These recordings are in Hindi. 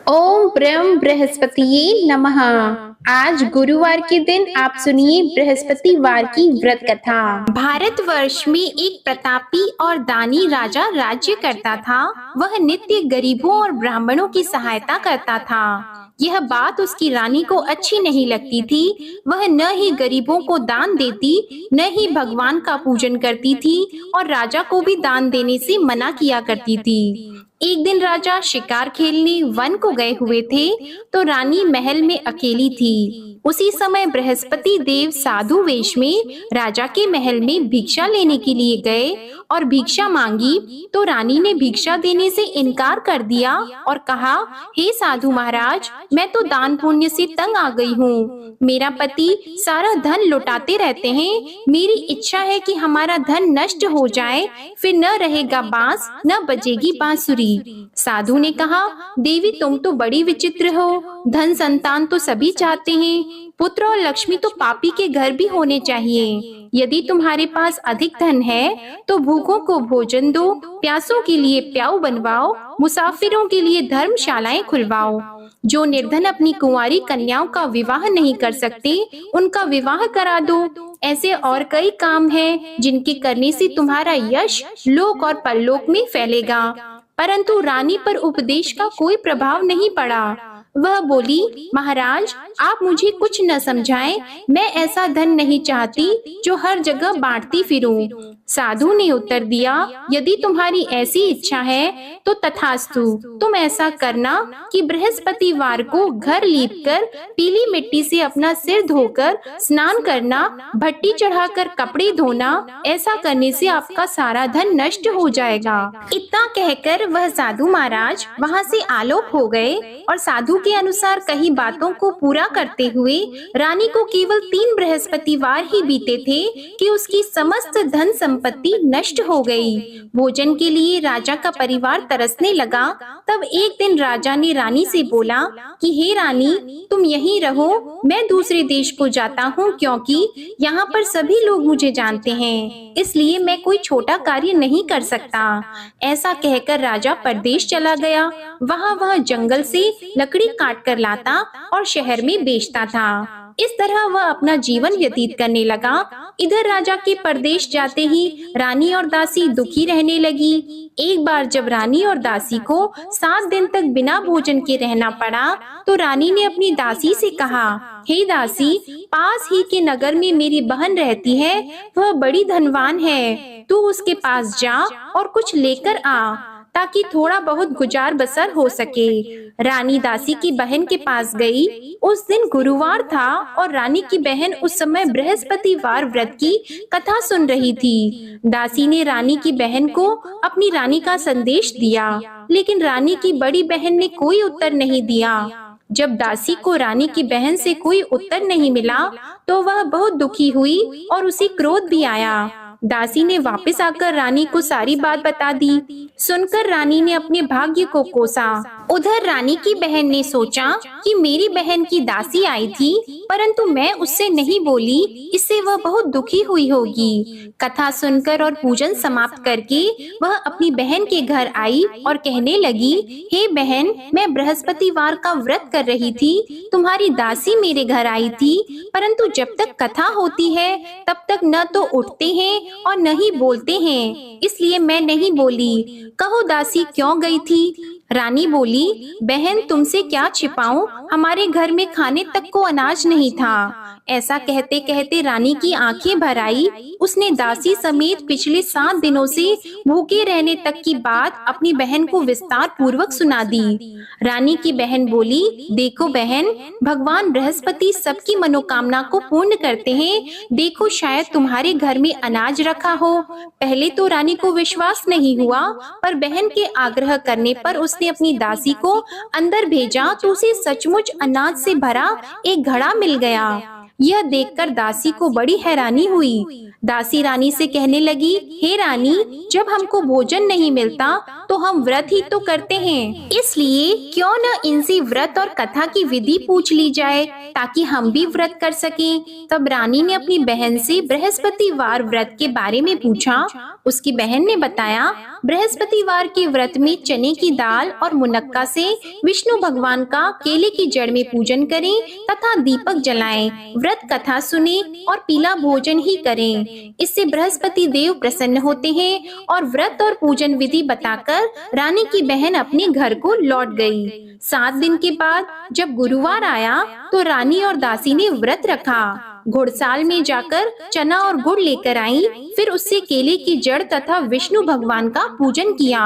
ओम ब्रह्म बृहस्पतिये नमः। आज गुरुवार के दिन आप सुनिए बृहस्पतिवार की व्रत कथा। भारतवर्ष में एक प्रतापी और दानी राजा राज्य करता था। वह नित्य गरीबों और ब्राह्मणों की सहायता करता था। यह बात उसकी रानी को अच्छी नहीं लगती थी। वह न ही गरीबों को दान देती, न ही भगवान का पूजन करती थी और राजा को भी दान देने से मना किया करती थी। एक दिन राजा शिकार खेलने वन को गए हुए थे, तो रानी महल में अकेली थी। उसी समय बृहस्पति देव साधु वेश में राजा के महल में भिक्षा लेने के लिए गए और भिक्षा मांगी, तो रानी ने भिक्षा देने से इनकार कर दिया और कहा, हे साधु महाराज, मैं तो दान पुण्य से तंग आ गई हूँ। मेरा पति सारा धन लुटाते रहते हैं। मेरी इच्छा है कि हमारा धन नष्ट हो जाए, फिर न रहेगा बांस, न बजेगी बांसुरी। साधु ने कहा, देवी तुम तो बड़ी विचित्र हो। धन संतान तो सभी चाहते हैं, पुत्र और लक्ष्मी तो पापी के घर भी होने चाहिए। यदि तुम्हारे पास अधिक धन है तो भूखों को भोजन दो, प्यासों के लिए प्याऊ बनवाओ, मुसाफिरों के लिए धर्मशालाएं खुलवाओ। जो निर्धन अपनी कुंवारी कन्याओं का विवाह नहीं कर सकते, उनका विवाह करा दो। ऐसे और कई काम हैं जिनके करने से तुम्हारा यश लोक और परलोक में फैलेगा। परंतु रानी पर उपदेश का कोई प्रभाव नहीं पड़ा। वह बोली, महाराज आप मुझे कुछ न समझाएं, मैं ऐसा धन नहीं चाहती जो हर जगह बांटती फिरूं। साधु ने उत्तर दिया, यदि तुम्हारी ऐसी इच्छा है तो तथास्तु। तुम ऐसा करना कि बृहस्पतिवार को घर लीपकर पीली मिट्टी से अपना सिर धोकर स्नान करना, भट्टी चढ़ाकर कपड़े धोना। ऐसा करने से आपका सारा धन नष्ट हो जाएगा। इतना कहकर वह साधु महाराज वहाँ से आलोक हो गए और साधु के अनुसार कई बातों को पूरा करते हुए रानी को केवल 3 बृहस्पतिवार ही बीते थे कि उसकी समस्त धन संपत्ति नष्ट हो गई। भोजन के लिए राजा का परिवार तरसने लगा। तब एक दिन राजा ने रानी से बोला कि हे रानी, तुम यहीं रहो, मैं दूसरे देश को जाता हूँ, क्योंकि यहाँ पर सभी लोग मुझे जानते हैं, इसलिए मैं कोई छोटा कार्य नहीं कर सकता। ऐसा कहकर राजा परदेश चला गया। वहाँ वह जंगल से लकड़ी काट कर लाता और शहर में बेचता था। इस तरह वह अपना जीवन व्यतीत करने लगा। इधर राजा के परदेश जाते ही रानी और दासी दुखी रहने लगी। एक बार जब रानी और दासी को 7 दिन तक बिना भोजन के रहना पड़ा, तो रानी ने अपनी दासी से कहा, हे दासी, पास ही के नगर में मेरी बहन रहती है, वह बड़ी धनवान है। तू उसके पास जा और कुछ लेकर आ, ताकि थोड़ा बहुत गुजार बसर हो सके। रानी दासी की बहन के पास गई। उस दिन गुरुवार था और रानी की बहन उस समय बृहस्पतिवार व्रत की कथा सुन रही थी। दासी ने रानी की बहन को अपनी रानी का संदेश दिया, लेकिन रानी की बड़ी बहन ने कोई उत्तर नहीं दिया। जब दासी को रानी की बहन से कोई उत्तर नहीं मिला, तो वह बहुत दुखी हुई और उसे क्रोध भी आया। दासी ने वापस आकर रानी को सारी बात बता दी। सुनकर रानी ने अपने भाग्य को कोसा। उधर रानी की बहन ने सोचा कि मेरी बहन की दासी आई थी, परंतु मैं उससे नहीं बोली, इससे वह बहुत दुखी हुई होगी। कथा सुनकर और पूजन समाप्त करके वह अपनी बहन के घर आई और कहने लगी, हे बहन, मैं बृहस्पतिवार का व्रत कर रही थी, तुम्हारी दासी मेरे घर आई थी, परंतु जब तक कथा होती है तब तक न तो उठते हैं और न ही बोलते हैं, इसलिए मैं नहीं बोली। कहो दासी क्यों गई थी? रानी बोली, बहन तुमसे क्या छिपाऊं, हमारे घर में खाने तक को अनाज नहीं था। ऐसा कहते कहते रानी की आंखें भर आई। उसने दासी समेत पिछले 7 दिनों से भूखे रहने तक की बात अपनी बहन को विस्तार पूर्वक सुना दी। रानी की बहन बोली, देखो बहन, भगवान बृहस्पति सबकी मनोकामना को पूर्ण करते हैं। देखो शायद तुम्हारे घर में अनाज रखा हो। पहले तो रानी को विश्वास नहीं हुआ, पर बहन के आग्रह करने पर उसने अपनी दासी को अंदर भेजा तो उसे सचमुच अनाज से भरा एक घड़ा मिल गया। यह देखकर दासी को बड़ी हैरानी हुई। दासी रानी से कहने लगी, हे रानी, जब हमको भोजन नहीं मिलता तो हम व्रत ही तो करते हैं, इसलिए क्यों न इनसे व्रत और कथा की विधि पूछ ली जाए, ताकि हम भी व्रत कर सकें। तब रानी ने अपनी बहन से बृहस्पतिवार व्रत के बारे में पूछा। उसकी बहन ने बताया, बृहस्पतिवार के व्रत में चने की दाल और मुनक्का से विष्णु भगवान का केले की जड़ में पूजन करें तथा दीपक जलाएं, व्रत कथा सुने और पीला भोजन ही करें। इससे बृहस्पति देव प्रसन्न होते हैं और व्रत और पूजन विधि बताकर रानी की बहन अपने घर को लौट गई। 7 दिन के बाद जब गुरुवार आया तो रानी और दासी ने व्रत रखा। घुड़साल में जाकर चना और गुड़ लेकर आई, फिर उससे केले की जड़ तथा विष्णु भगवान का पूजन किया।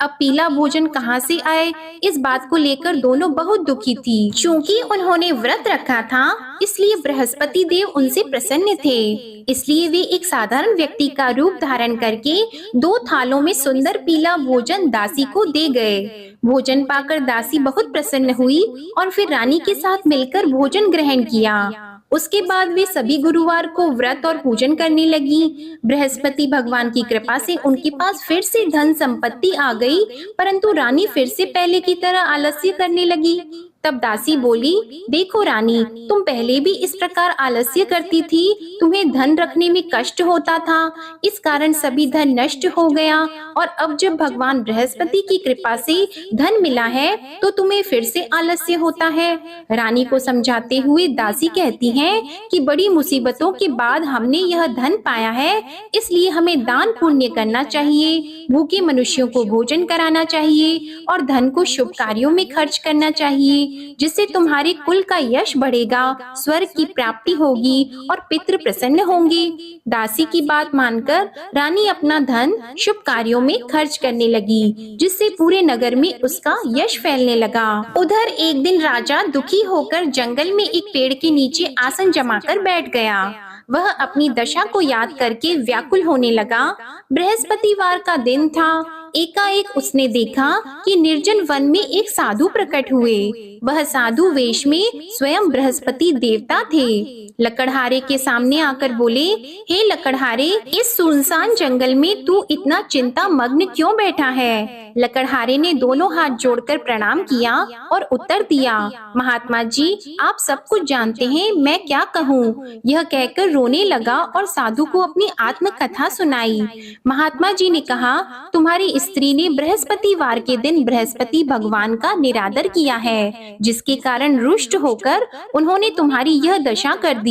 अब पीला भोजन कहाँ से आए, इस बात को लेकर दोनों बहुत दुखी थी। चूँकि उन्होंने व्रत रखा था, इसलिए बृहस्पति देव उनसे प्रसन्न थे। इसलिए वे एक साधारण व्यक्ति का रूप धारण करके 2 थालों में सुंदर पीला भोजन दासी को दे गए। भोजन पाकर दासी बहुत प्रसन्न हुई और फिर रानी के साथ मिलकर भोजन ग्रहण किया। उसके बाद वे सभी गुरुवार को व्रत और पूजन करने लगी। बृहस्पति भगवान की कृपा से उनके पास फिर से धन संपत्ति आ गई, परंतु रानी फिर से पहले की तरह आलस्य करने लगी। तब दासी बोली, देखो रानी, तुम पहले भी इस प्रकार आलस्य करती थी, तुम्हें धन रखने में कष्ट होता था, इस कारण सभी धन नष्ट हो गया, और अब जब भगवान बृहस्पति की कृपा से धन मिला है तो तुम्हें फिर से आलस्य होता है। रानी को समझाते हुए दासी कहती हैं कि बड़ी मुसीबतों के बाद हमने यह धन पाया है, इसलिए हमें दान पुण्य करना चाहिए, भूखे मनुष्यों को भोजन कराना चाहिए और धन को शुभ कार्यों में खर्च करना चाहिए, जिससे तुम्हारे कुल का यश बढ़ेगा, स्वर्ग की प्राप्ति होगी और पितृ प्रसन्न होंगे। दासी की बात मानकर रानी अपना धन शुभ कार्यों में खर्च करने लगी, जिससे पूरे नगर में उसका यश फैलने लगा। उधर एक दिन राजा दुखी होकर जंगल में एक पेड़ के नीचे आसन जमाकर बैठ गया। वह अपनी दशा को याद करके व्याकुल होने लगा। बृहस्पतिवार का दिन था। एकाएक उसने देखा कि निर्जन वन में एक साधु प्रकट हुए। वह साधु वेश में स्वयं बृहस्पति देवता थे। लकड़हारे के सामने आकर बोले, हे लकड़हारे, इस सुनसान जंगल में तू इतना चिंता मग्न क्यों बैठा है? लकड़हारे ने दोनों हाथ जोड़कर प्रणाम किया और उत्तर दिया, महात्मा जी, आप सब कुछ जानते हैं, मैं क्या कहूँ? यह कहकर रोने लगा और साधु को अपनी आत्मकथा सुनाई। महात्मा जी ने कहा, तुम्हारी स्त्री ने बृहस्पतिवार के दिन बृहस्पति भगवान का निरादर किया है, जिसके कारण रुष्ट होकर उन्होंने तुम्हारी यह दशा कर दी।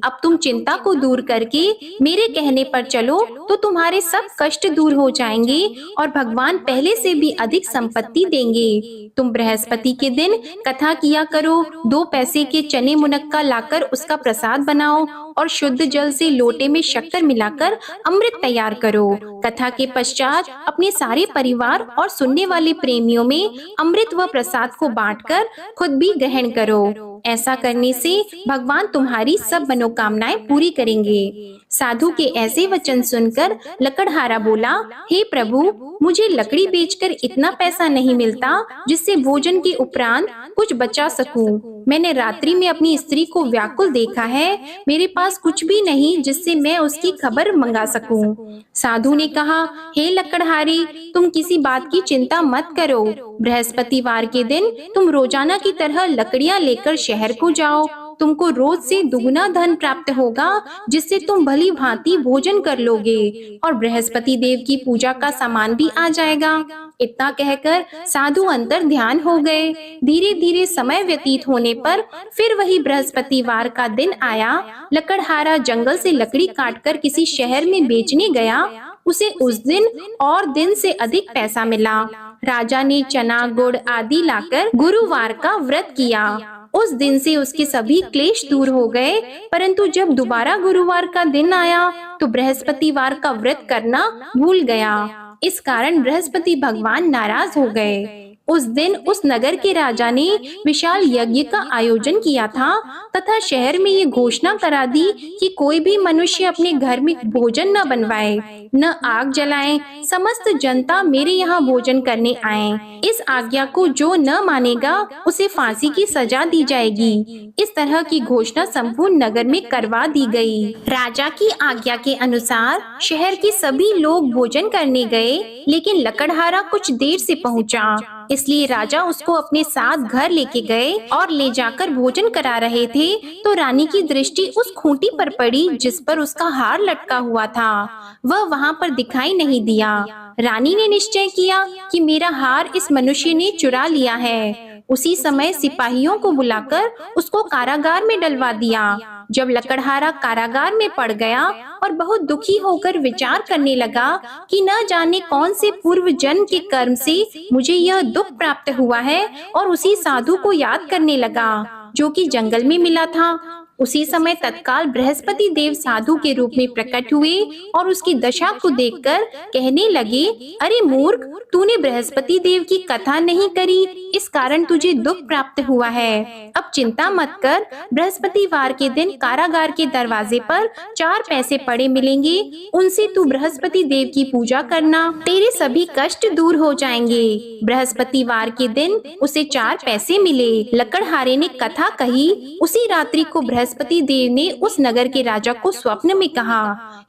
अब तुम चिंता को दूर करके मेरे कहने पर चलो तो तुम्हारे सब कष्ट दूर हो जाएंगे और भगवान पहले से भी अधिक संपत्ति देंगे। तुम बृहस्पति के दिन कथा किया करो, 2 पैसे के चने मुनक्का लाकर उसका प्रसाद बनाओ और शुद्ध जल से लोटे में शक्कर मिलाकर अमृत तैयार करो। कथा के पश्चात अपने सारे परिवार और सुनने वाले प्रेमियों में अमृत व प्रसाद को बांटकर खुद भी ग्रहण करो। ऐसा करने से भगवान तुम्हारी सब मनोकामनाएं पूरी करेंगे। साधु के ऐसे वचन सुनकर लकड़हारा बोला, हे प्रभु, मुझे लकड़ी बेचकर इतना पैसा नहीं मिलता जिससे भोजन के उपरांत कुछ बचा सकूं। मैंने रात्रि में अपनी स्त्री को व्याकुल देखा है, मेरे पास कुछ भी नहीं जिससे मैं उसकी खबर मंगा सकूं। साधु ने कहा, हे लकड़हारी, तुम किसी बात की चिंता मत करो। बृहस्पतिवार के दिन तुम रोजाना की तरह लकड़ियां लेकर शहर को जाओ। तुमको रोज से दुगुना धन प्राप्त होगा, जिससे तुम भली भांति भोजन कर लोगे और बृहस्पति देव की पूजा का सामान भी आ जाएगा। इतना कहकर साधु अंतर ध्यान हो गए। धीरे धीरे समय व्यतीत होने पर फिर वही बृहस्पतिवार का दिन आया। लकड़हारा जंगल से लकड़ी काटकर किसी शहर में बेचने गया। उसे उस दिन और दिन से अधिक पैसा मिला। राजा ने चना गुड़ आदि लाकर गुरुवार का व्रत किया। उस दिन से उसके सभी क्लेश दूर हो गए, परंतु जब दोबारा गुरुवार का दिन आया तो बृहस्पतिवार का व्रत करना भूल गया। इस कारण बृहस्पति भगवान नाराज हो गए। उस दिन उस नगर के राजा ने विशाल यज्ञ का आयोजन किया था तथा शहर में ये घोषणा करा दी कि कोई भी मनुष्य अपने घर में भोजन न बनवाए, न आग जलाए। समस्त जनता मेरे यहाँ भोजन करने आए। इस आज्ञा को जो न मानेगा उसे फांसी की सजा दी जाएगी। इस तरह की घोषणा संपूर्ण नगर में करवा दी गई। राजा की आज्ञा के अनुसार शहर के सभी लोग भोजन करने गए, लेकिन लकड़हारा कुछ देर से पहुँचा। इसलिए राजा उसको अपने साथ घर लेके गए और ले जाकर भोजन करा रहे थे तो रानी की दृष्टि उस खूंटी पर पड़ी जिस पर उसका हार लटका हुआ था। वह वहाँ पर दिखाई नहीं दिया। रानी ने निश्चय किया कि मेरा हार इस मनुष्य ने चुरा लिया है। उसी समय सिपाहियों को बुलाकर उसको कारागार में डलवा दिया। जब लकड़हारा कारागार में पड़ गया और बहुत दुखी होकर विचार करने लगा कि न जाने कौन से पूर्व जन्म के कर्म से मुझे यह दुख प्राप्त हुआ है, और उसी साधु को याद करने लगा जो कि जंगल में मिला था। उसी समय तत्काल बृहस्पति देव साधु के रूप में प्रकट हुए और उसकी दशा को देखकर कहने लगे, अरे मूर्ख, तूने बृहस्पति देव की कथा नहीं करी, इस कारण तुझे दुख प्राप्त हुआ है। अब चिंता मत कर, बृहस्पतिवार के दिन कारागार के दरवाजे पर 4 पैसे पड़े मिलेंगे, उनसे तू बृहस्पति देव की पूजा करना, तेरे सभी कष्ट दूर हो जाएंगे। बृहस्पतिवार के दिन उसे 4 पैसे मिले। लकड़हारे ने कथा कही। उसी रात्रि को बृहस्पति देव ने उस नगर के राजा को स्वप्न में कहा,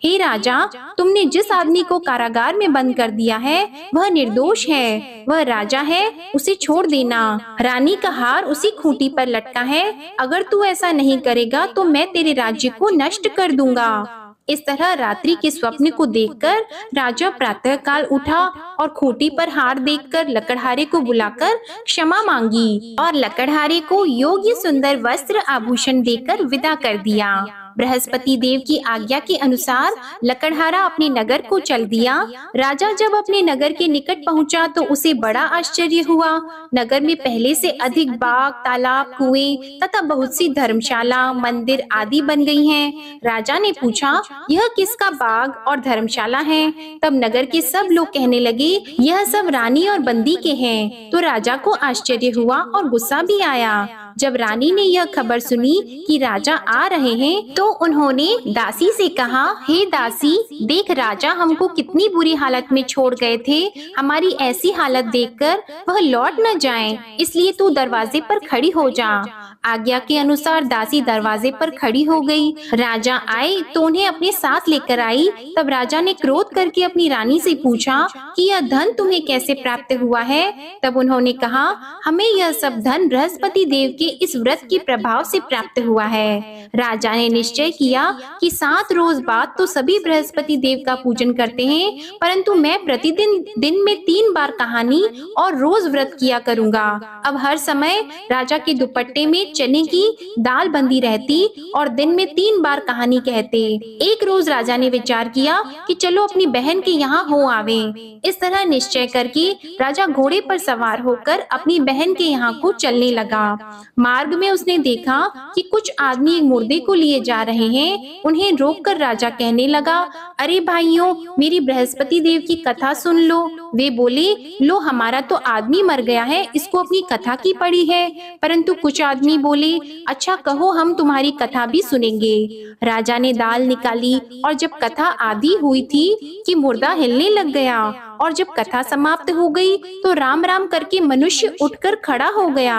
हे राजा, तुमने जिस आदमी को कारागार में बंद कर दिया है वह निर्दोष है, वह राजा है, उसे छोड़ देना। रानी का हार उसी खूंटी पर लटका है, अगर तू ऐसा नहीं करेगा तो मैं तेरे राज्य को नष्ट कर दूंगा। इस तरह रात्रि के स्वप्न को देखकर राजा प्रातः काल उठा और खूंटी पर हार देखकर लकड़हारे को बुलाकर क्षमा मांगी और लकड़हारे को योग्य सुंदर वस्त्र आभूषण देकर विदा कर दिया। बृहस्पति देव की आज्ञा के अनुसार लकड़हारा अपने नगर को चल दिया। राजा जब अपने नगर के निकट पहुंचा तो उसे बड़ा आश्चर्य हुआ। नगर में पहले से अधिक बाग, तालाब, कुएं तथा बहुत सी धर्मशाला, मंदिर आदि बन गई हैं। राजा ने पूछा, यह किसका बाग और धर्मशाला है? तब नगर के सब लोग कहने लगे, यह सब रानी और बंदी के हैं। तो राजा को आश्चर्य हुआ और गुस्सा भी आया। जब रानी ने यह खबर सुनी कि राजा आ रहे हैं तो उन्होंने दासी से कहा, हे दासी, देख राजा हमको कितनी बुरी हालत में छोड़ गए थे, हमारी ऐसी हालत देखकर वह लौट न जाएं, इसलिए तू दरवाजे पर खड़ी हो जा। आज्ञा के अनुसार दासी दरवाजे पर खड़ी हो गई। राजा आए तो उन्हें अपने साथ लेकर आई। तब राजा ने क्रोध करके अपनी रानी से पूछा कि यह धन तुम्हें कैसे प्राप्त हुआ है? तब उन्होंने कहा, हमें यह सब धन बृहस्पति देव के इस व्रत के प्रभाव से प्राप्त हुआ है। राजा ने निश्चय किया कि 7 रोज बाद तो सभी बृहस्पति देव का पूजन करते हैं, परंतु मैं प्रतिदिन दिन में 3 बार कहानी और रोज व्रत किया करूंगा। अब हर समय राजा के दुपट्टे में चने की दाल बंदी रहती और दिन में 3 बार कहानी कहते। एक रोज राजा ने विचार किया कि चलो अपनी बहन के यहाँ हो आवे। इस तरह निश्चय करके राजा घोड़े पर सवार होकर अपनी बहन के यहाँ को चलने लगा। मार्ग में उसने देखा कि कुछ आदमी एक मुर्दे को लिए जा रहे हैं। उन्हें रोककर राजा कहने लगा, अरे भाइयों, मेरी बृहस्पति देव की कथा सुन लो। वे बोले, लो हमारा तो आदमी मर गया है, इसको अपनी कथा की पड़ी है। परंतु कुछ आदमी बोले, अच्छा कहो, हम तुम्हारी कथा भी सुनेंगे। राजा ने दाल निकाली और जब कथा आधी हुई थी कि मुर्दा हिलने लग गया, और जब कथा समाप्त हो गई तो राम राम करके मनुष्य उठकर खड़ा हो गया।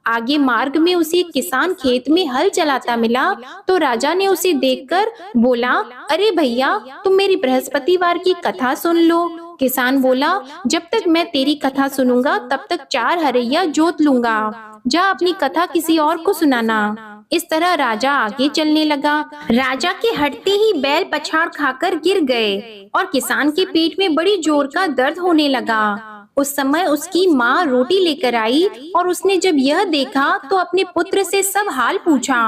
आगे मार्ग में उसे एक किसान खेत में हल चलाता मिला तो राजा ने उसे देखकर बोला, अरे भैया, तुम मेरी बृहस्पतिवार की कथा सुन लो। किसान बोला, जब तक मैं तेरी कथा सुनूंगा तब तक 4 हरैया जोत लूंगा, जा अपनी कथा किसी और को सुनाना। इस तरह राजा आगे चलने लगा। राजा के हटते ही बैल पछाड़ खाकर गिर गए और किसान के पेट में बड़ी जोर का दर्द होने लगा। उस समय उसकी माँ रोटी लेकर आई और उसने जब यह देखा तो अपने पुत्र से सब हाल पूछा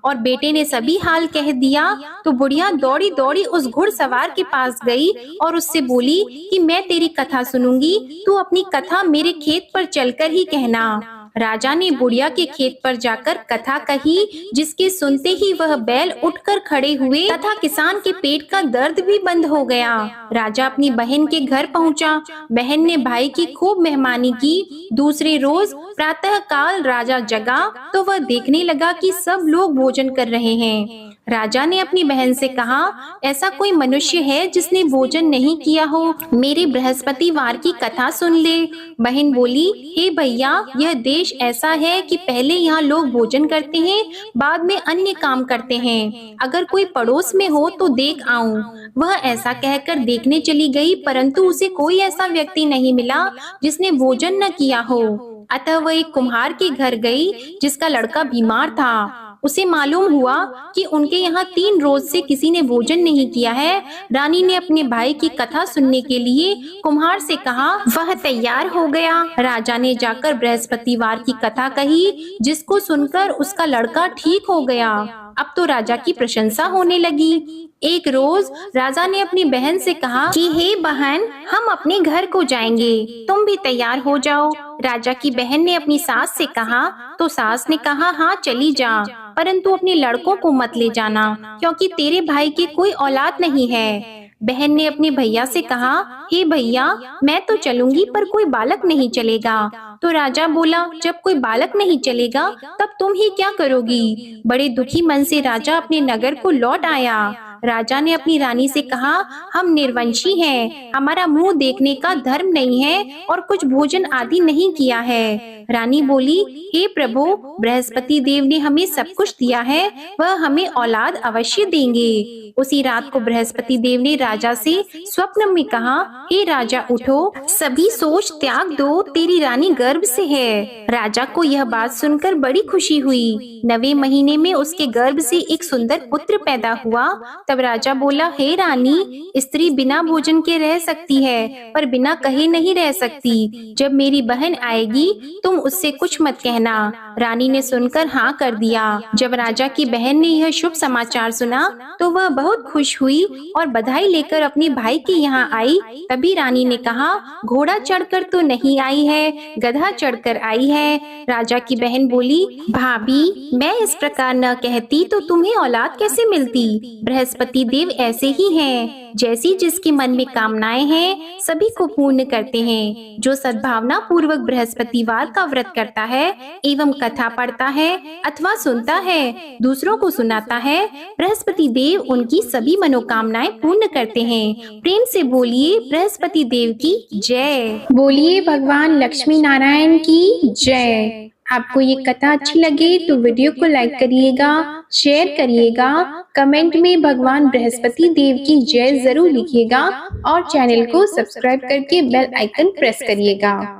और बेटे ने सभी हाल कह दिया। तो बुढ़िया दौड़ी दौड़ी उस घुड़सवार के पास गई और उससे बोली कि मैं तेरी कथा सुनूंगी, तू अपनी कथा मेरे खेत पर चलकर ही कहना। राजा ने बुढ़िया के खेत पर जाकर कथा कही, जिसके सुनते ही वह बैल उठकर खड़े हुए तथा किसान के पेट का दर्द भी बंद हो गया। राजा अपनी बहन के घर पहुंचा। बहन ने भाई की खूब मेहमानी की। दूसरे रोज प्रातः काल राजा जगा तो वह देखने लगा कि सब लोग भोजन कर रहे हैं। राजा ने अपनी बहन से कहा, ऐसा कोई मनुष्य है जिसने भोजन नहीं किया हो? मेरे बृहस्पतिवार की कथा सुन ले। बहन बोली, हे भैया, यह देव देश ऐसा है कि पहले यहाँ लोग भोजन करते हैं, बाद में अन्य काम करते हैं। अगर कोई पड़ोस में हो तो देख आऊं। वह ऐसा कहकर देखने चली गई, परंतु उसे कोई ऐसा व्यक्ति नहीं मिला जिसने भोजन न किया हो। अतः वह एक कुम्हार के घर गई जिसका लड़का बीमार था। उसे मालूम हुआ कि उनके यहाँ 3 रोज से किसी ने भोजन नहीं किया है। रानी ने अपने भाई की कथा सुनने के लिए कुम्हार से कहा। वह तैयार हो गया। राजा ने जाकर बृहस्पतिवार की कथा कही, जिसको सुनकर उसका लड़का ठीक हो गया। अब तो राजा की प्रशंसा होने लगी। एक रोज राजा ने अपनी बहन से कहा कि हे बहन, हम अपने घर को जाएंगे, तुम भी तैयार हो जाओ। राजा की बहन ने अपनी सास से कहा तो सास ने कहा हाँ चली जा, परंतु अपने लड़कों को मत ले जाना, क्योंकि तेरे भाई की कोई औलाद नहीं है। बहन ने अपने भैया से कहा, हे भैया, मैं तो चलूंगी पर कोई बालक नहीं चलेगा। तो राजा बोला, जब कोई बालक नहीं चलेगा तब तुम ही क्या करोगी? बड़े दुखी मन से राजा अपने नगर को लौट आया। राजा ने अपनी रानी से कहा, हम निर्वंशी हैं, हमारा मुंह देखने का धर्म नहीं है और कुछ भोजन आदि नहीं किया है। रानी बोली, हे प्रभु, बृहस्पति देव ने हमें सब कुछ दिया है, वह हमें औलाद अवश्य देंगे। उसी रात को बृहस्पति देव ने राजा से स्वप्न में कहा, हे राजा उठो, सभी सोच त्याग दो, तेरी रानी गर्भ से है। राजा को यह बात सुनकर बड़ी खुशी हुई। 9वें महीने में उसके गर्भ से एक सुंदर पुत्र पैदा हुआ। तब राजा बोला, हे रानी, स्त्री बिना भोजन के रह सकती है पर बिना कहे नहीं रह सकती। जब मेरी बहन आएगी तुम उससे कुछ मत कहना। रानी ने सुनकर हाँ कर दिया। जब राजा की बहन ने यह शुभ समाचार सुना तो वह बहुत खुश हुई और बधाई लेकर अपने भाई के यहाँ आई। तभी रानी ने कहा, घोड़ा चढ़कर तो नहीं आई है, गधा चढ़कर आई है। राजा की बहन बोली, भाभी, मैं इस प्रकार न कहती तो तुम्हें औलाद कैसे मिलती? बृहस्पति देव ऐसे ही हैं, जैसी जिसके मन में कामनाएं हैं सभी को पूर्ण करते हैं। जो सद्भावना पूर्वक बृहस्पतिवार का व्रत करता है एवं कथा पढ़ता है अथवा सुनता है, दूसरों को सुनाता है, बृहस्पति देव उनकी सभी मनोकामनाएं पूर्ण करते हैं। प्रेम से बोलिए बृहस्पति देव की जय। बोलिए भगवान लक्ष्मी नारायण की जय। आपको ये कथा अच्छी लगे तो वीडियो को लाइक करिएगा, शेयर करिएगा, कमेंट में भगवान बृहस्पति देव की जय जरूर लिखिएगा और चैनल को सब्सक्राइब करके बेल आइकन प्रेस करिएगा।